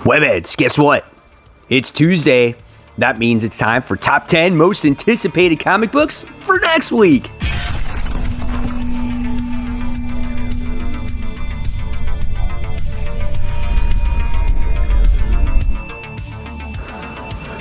Webheads, guess what? It's Tuesday. That means it's time for top 10 most anticipated comic books for next week.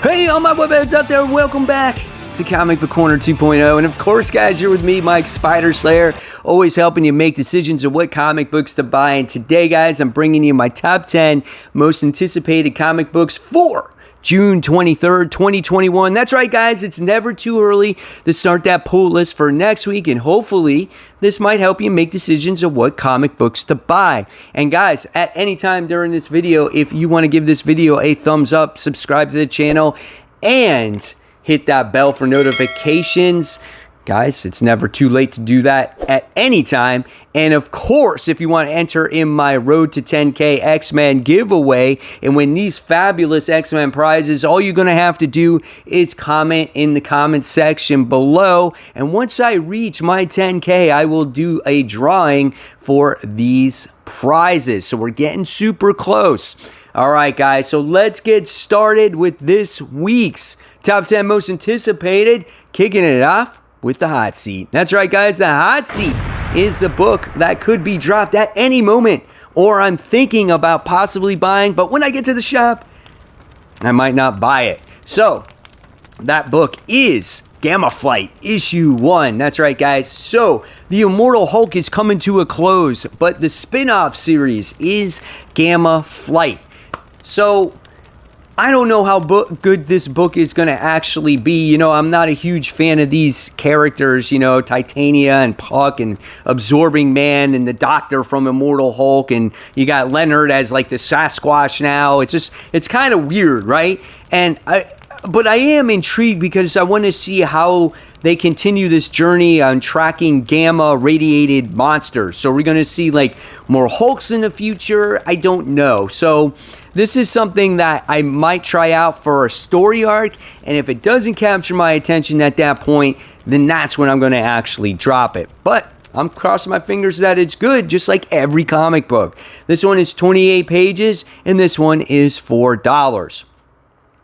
Hey, all my webheads out there, welcome back to Comic Book Corner 2.0. And of course, guys, you're with me, Mike Spider Slayer, always helping you make decisions of what comic books to buy. And today, guys, I'm bringing you my top 10 most anticipated comic books for June 23rd, 2021. That's right, guys. It's never too early to start that pull list for next week. And hopefully, this might help you make decisions of what comic books to buy. And guys, at any time during this video, if you want to give this video a thumbs up, subscribe to the channel, and hit that bell for notifications. Guys, it's never too late to do that at any time. And of course, if you want to enter in my Road to 10K X-Men giveaway and win these fabulous X-Men prizes, all you're going to have to do is comment in the comment section below. And once I reach my 10K, I will do a drawing for these prizes. So we're getting super close. All right, guys, so let's get started with this week's top 10 most anticipated, kicking it off with the hot seat. That's right, guys, the hot seat is the book that could be dropped at any moment, or I'm thinking about possibly buying, but when I get to the shop, I might not buy it. So that book is Gamma Flight, issue 1. That's right, guys. So the Immortal Hulk is coming to a close, but the spin-off series is Gamma Flight. So I don't know how good this book is going to actually be. You know, I'm not a huge fan of these characters, you know, Titania and Puck and Absorbing Man and the Doctor from Immortal Hulk. And you got Leonard as like the Sasquatch now. It's kind of weird, right? But I am intrigued because I want to see how they continue this journey on tracking gamma radiated monsters. So we're going to see like more Hulks in the future. I don't know. So this is something that I might try out for a story arc. And if it doesn't capture my attention at that point, then that's when I'm going to actually drop it. But I'm crossing my fingers that it's good, just like every comic book. This one is 28 pages and this one is $4.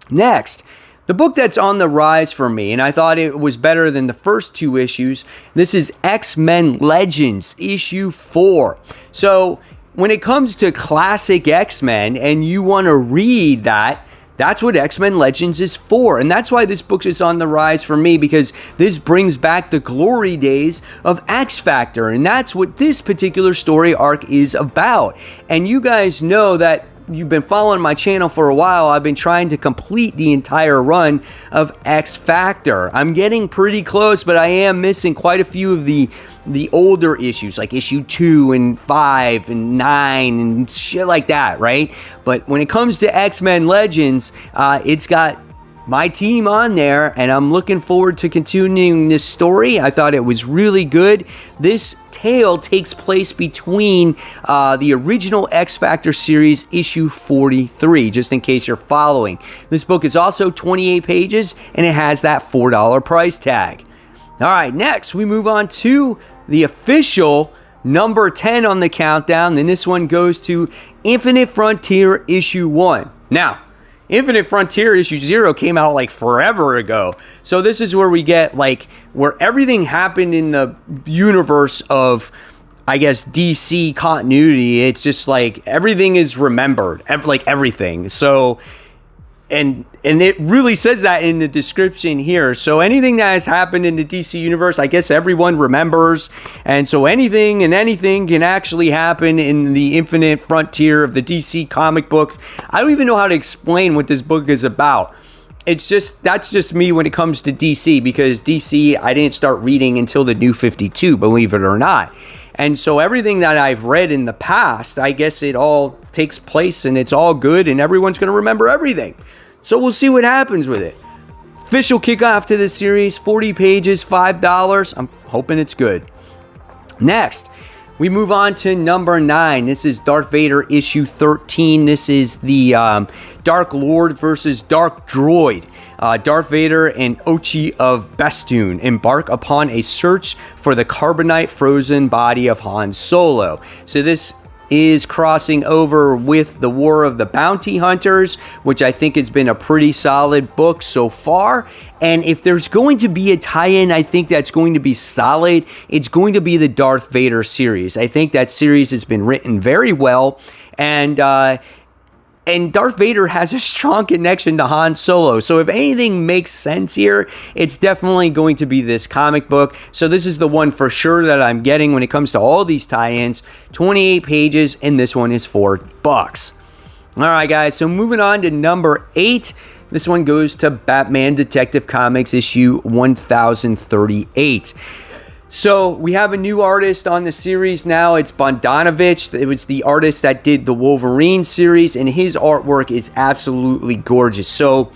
Next, the book that's on the rise for me, and I thought it was better than the first two issues, this is XMen Legends, issue 4. So when it comes to classic X-Men and you want to read that, that's what XMen Legends is for. And that's why this book is on the rise for me, because this brings back the glory days of X Factor. And that's what this particular story arc is about. And you guys know that you've been following my channel for a while. I've been trying to complete the entire run of X Factor. I'm getting pretty close, but I am missing quite a few of the older issues, like issue 2 and 5 and 9 and shit like that, right? But when it comes to X-Men Legends, it's got my team on there, and I'm looking forward to continuing this story. I thought it was really good. This tale takes place between the original X Factor series, issue 43, just in case you're following. This book is also 28 pages, and it has that $4 price tag. All right, next we move on to the official number 10 on the countdown, and this one goes to Infinite Frontier, issue 1. Now, Infinite Frontier issue 0 came out like forever ago. So this is where we get like where everything happened in the universe of, I guess, DC continuity. It's just like everything is remembered, like everything. So and it really says that in the description here. So anything that has happened in the DC universe, I guess everyone remembers. And so anything can actually happen in the Infinite Frontier of the DC comic book. I don't even know how to explain what this book is about. It's just, that's just me when it comes to DC, because DC, I didn't start reading until the New 52, believe it or not. And so everything that I've read in the past, I guess it all takes place and it's all good and everyone's going to remember everything. So we'll see what happens with it. Official kickoff to this series, 40 pages, $5. I'm hoping it's good. Next, we move on to number 9. This is Darth Vader issue 13. This is the Dark Lord versus Dark Droid. Darth Vader and Ochi of Bestoon embark upon a search for the carbonite frozen body of Han Solo. So this is crossing over with the War of the Bounty Hunters, which I think has been a pretty solid book so far. And if there's going to be a tie-in, I think that's going to be solid. It's going to be the Darth Vader series. I think that series has been written very well. And Darth Vader has a strong connection to Han Solo. So if anything makes sense here, it's definitely going to be this comic book. So this is the one for sure that I'm getting when it comes to all these tie-ins. 28 pages, and this one is $4. All right, guys. So moving on to number 8. This one goes to Batman Detective Comics issue 1038. So we have a new artist on the series now. It's Bondanovich. It was the artist that did the Wolverine series, and his artwork is absolutely gorgeous. So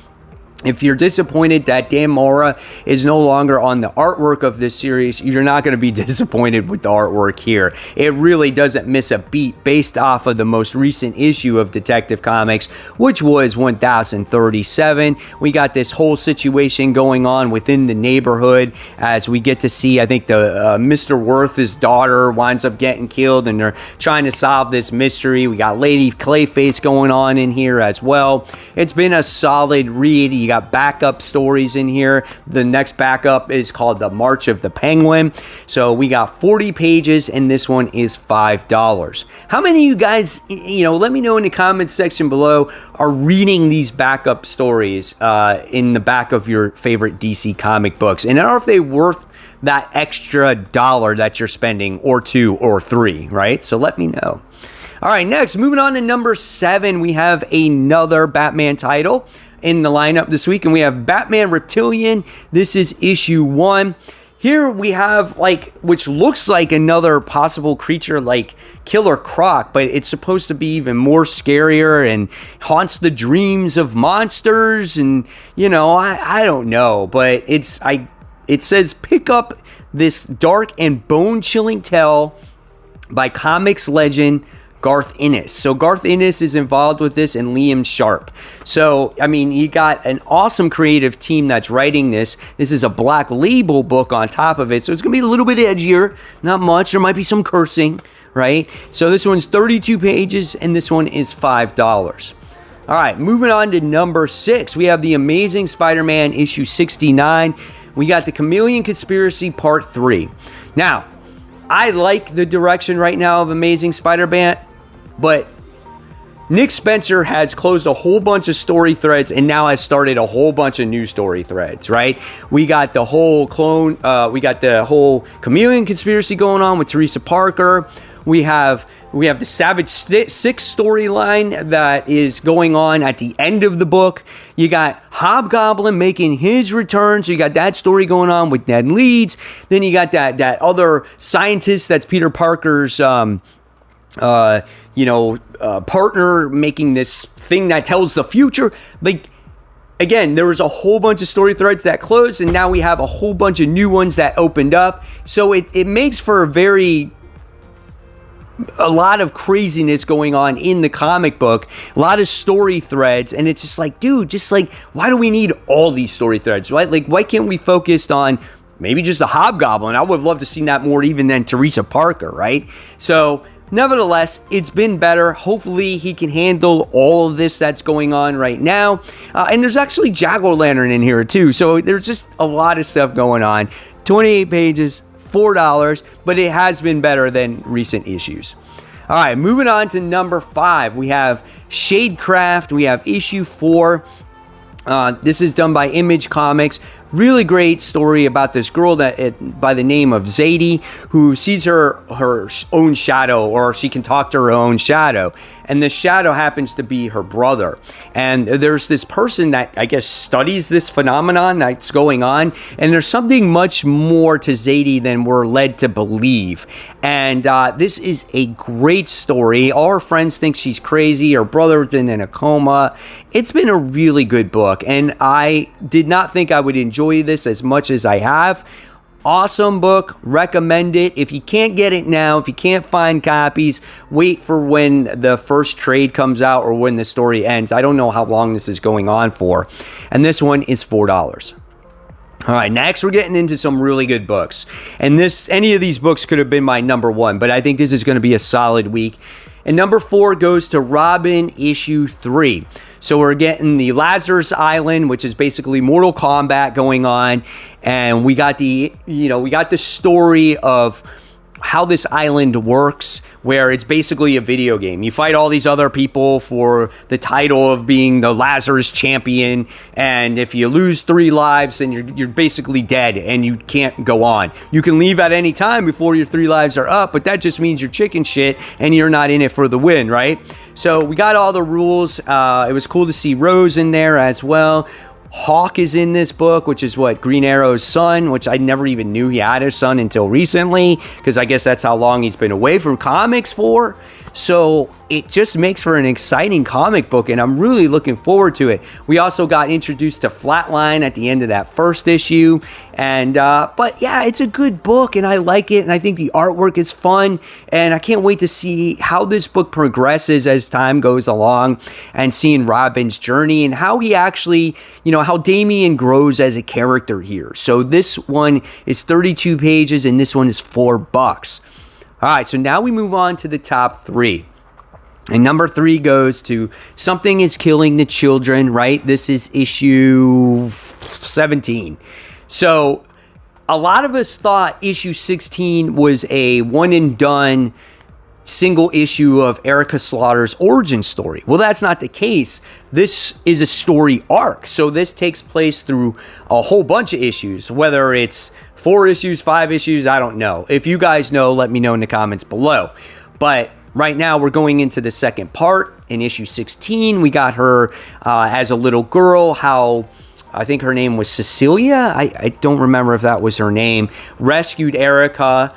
if you're disappointed that Dan Mora is no longer on the artwork of this series, you're not going to be disappointed with the artwork here. It really doesn't miss a beat based off of the most recent issue of Detective Comics, which was 1037. We got this whole situation going on within the neighborhood as we get to see, I think, the Mr. Worth's daughter winds up getting killed, and they're trying to solve this mystery. We got Lady Clayface going on in here as well. It's been a solid read. You got backup stories in here. The next backup is called The March of the Penguin. So we got 40 pages, and this one is $5. How many of you guys, let me know in the comments section below, are reading these backup stories in the back of your favorite DC comic books? And are they worth that extra dollar that you're spending, or $2 or $3, right? So let me know. All right, next, moving on to number 7, we have another Batman title in the lineup this week, and we have Batman Reptilian. This is issue 1. Here we have, which looks like another possible creature like Killer Croc, but it's supposed to be even more scarier and haunts the dreams of monsters. And, I don't know, but it says pick up this dark and bone-chilling tale by comics legend Garth Ennis. So Garth Ennis is involved with this, and Liam Sharp. So, you got an awesome creative team that's writing this. This is a Black Label book on top of it, so it's going to be a little bit edgier. Not much. There might be some cursing, right? So this one's 32 pages, and this one is $5. All right, moving on to number 6. We have The Amazing Spider-Man issue 69. We got The Chameleon Conspiracy Part 3. Now, I like the direction right now of Amazing Spider-Man, but Nick Spencer has closed a whole bunch of story threads and now has started a whole bunch of new story threads, right? We got the whole Chameleon Conspiracy going on with Teresa Parker. We have the Savage 6 storyline that is going on at the end of the book. You got Hobgoblin making his return, so you got that story going on with Ned Leeds. Then you got that other scientist that's Peter Parker's partner, making this thing that tells the future. Again, there was a whole bunch of story threads that closed, and now we have a whole bunch of new ones that opened up. So it makes for a lot of craziness going on in the comic book, a lot of story threads, and it's just why do we need all these story threads, right? Why can't we focus on maybe just the Hobgoblin? I would have loved to see that more even than Teresa Parker, right? So nevertheless, it's been better. Hopefully he can handle all of this that's going on right now. And there's actually Jack-O-Lantern in here too. So there's just a lot of stuff going on. 28 pages, $4, but it has been better than recent issues. All right, moving on to number 5. We have Shadecraft. We have issue 4. This is done by Image Comics. Really great story about this girl by the name of Zadie, who sees her own shadow, or she can talk to her own shadow. And this shadow happens to be her brother. And there's this person that, I guess, studies this phenomenon that's going on. And there's something much more to Zadie than we're led to believe. And this is a great story. All her friends think she's crazy. Her brother's been in a coma. It's been a really good book. And I did not think I would enjoy this as much as I have. Awesome book. Recommend it. If you can't get it now, if you can't find copies, wait for when the first trade comes out or when the story ends. I don't know how long this is going on for. And this one is $4. All right, next we're getting into some really good books. And any of these books could have been my number 1, but I think this is going to be a solid week. And number 4 goes to Robin issue 3. So we're getting the Lazarus Island, which is basically Mortal Kombat going on, and we got the story of how this island works, where it's basically a video game. You fight all these other people for the title of being the Lazarus champion, and if you lose 3 lives, then you're basically dead and you can't go on. You can leave at any time before your 3 lives are up, but that just means you're chicken shit and you're not in it for the win, right? So we got all the rules. It was cool to see Rose in there as well. Hawk is in this book, which is Green Arrow's son, which I never even knew he had a son until recently, because I guess that's how long he's been away from comics for. So it just makes for an exciting comic book, and I'm really looking forward to it. We also got introduced to Flatline at the end of that first issue, and but yeah, it's a good book, and I like it, and I think the artwork is fun, and I can't wait to see how this book progresses as time goes along, and seeing Robin's journey and how he actually, how Damian grows as a character here. So this one is 32 pages, and this one is $4. All right, so now we move on to the top 3. And number 3 goes to Something is Killing the Children, right? This is issue 17. So a lot of us thought issue 16 was a one-and-done single issue of Erica Slaughter's origin story. Well, that's not the case. This is a story arc. So this takes place through a whole bunch of issues, whether it's 4 issues, 5 issues, I don't know. If you guys know, let me know in the comments below. But right now we're going into the second part. In issue 16, we got her as a little girl, how I think her name was Cecilia. I don't remember if that was her name. Rescued Erica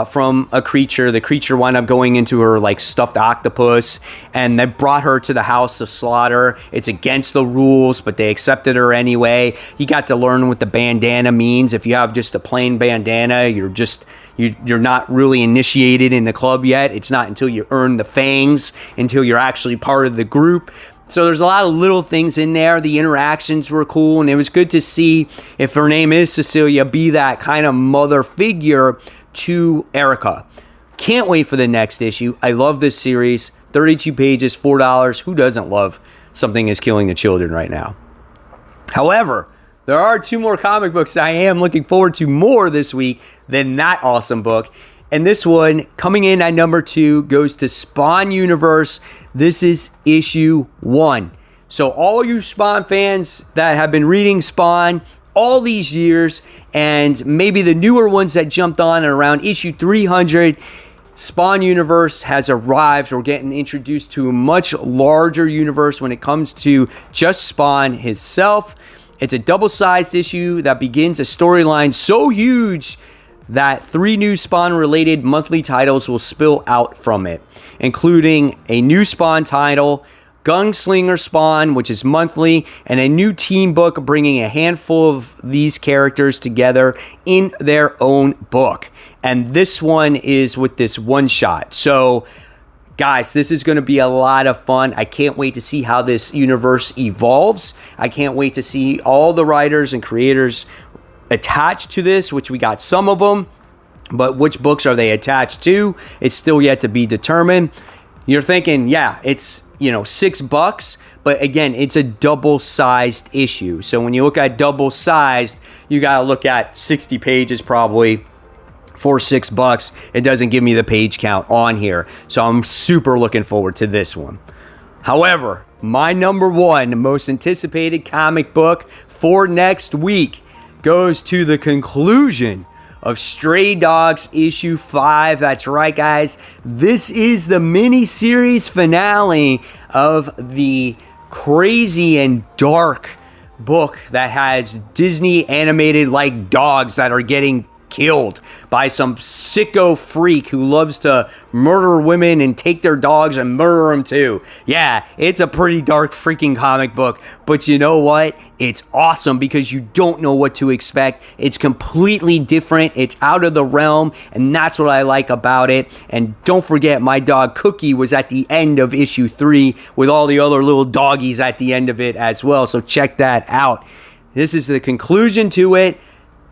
from a creature. The creature wound up going into her stuffed octopus, and they brought her to the House of Slaughter. It's against the rules, but they accepted her anyway. You got to learn what the bandana means. If you have just a plain bandana, you're not really initiated in the club yet. It's not until you earn the fangs, until you're actually part of the group. So there's a lot of little things in there. The interactions were cool, and it was good to see, if her name is Cecilia, be that kind of mother figure to Erica. Can't wait for the next issue. I love this series. 32 pages, $4. Who doesn't love Something is Killing the Children right now? However, there are 2 more comic books I am looking forward to more this week than that awesome book. And this one, coming in at number 2, goes to Spawn Universe. This is issue 1. So all you Spawn fans that have been reading Spawn all these years, and maybe the newer ones that jumped on around issue 300, Spawn Universe has arrived. We're getting introduced to a much larger universe when it comes to just Spawn himself. It's a double-sized issue that begins a storyline so huge that 3 new Spawn-related monthly titles will spill out from it, including a new Spawn title, Gunslinger Spawn, which is monthly, and a new team book bringing a handful of these characters together in their own book. And this one is with this one-shot. So, guys, this is going to be a lot of fun. I can't wait to see how this universe evolves. I can't wait to see all the writers and creators attached to this, which we got some of them, but which books are they attached to? It's still yet to be determined. You're thinking, yeah, it's $6, but again, it's a double-sized issue. So when you look at double-sized, you got to look at 60 pages probably for $6. It doesn't give me the page count on here, so I'm super looking forward to this one. However, my number 1 most anticipated comic book for next week goes to the conclusion of Stray Dogs issue 5. That's right, guys. This is the mini-series finale of the crazy and dark book that has Disney animated dogs that are getting killed by some sicko freak who loves to murder women and take their dogs and murder them too. Yeah, it's a pretty dark freaking comic book, but you know what? It's awesome because you don't know what to expect. It's completely different. It's out of the realm, and that's what I like about it. And don't forget, my dog Cookie was at the end of issue 3 with all the other little doggies at the end of it as well, so check that out. This is the conclusion to it.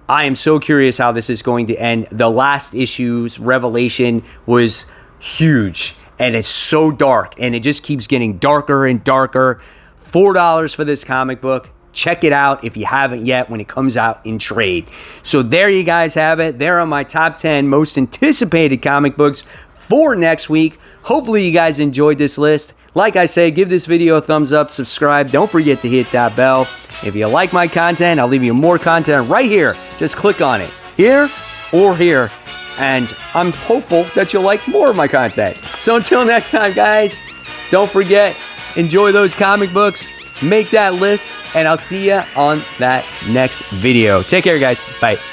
I am so curious how this is going to end. The last issue's revelation was huge, and it's so dark, and it just keeps getting darker and darker. $4 for this comic book. Check it out if you haven't yet when it comes out in trade. So there you guys have it. There are my top 10 most anticipated comic books for next week. Hopefully you guys enjoyed this list. Like I say, give this video a thumbs up, subscribe. Don't forget to hit that bell. If you like my content, I'll leave you more content right here. Just click on it, here or here. And I'm hopeful that you'll like more of my content. So until next time, guys, don't forget, enjoy those comic books. Make that list, and I'll see you on that next video. Take care, guys. Bye.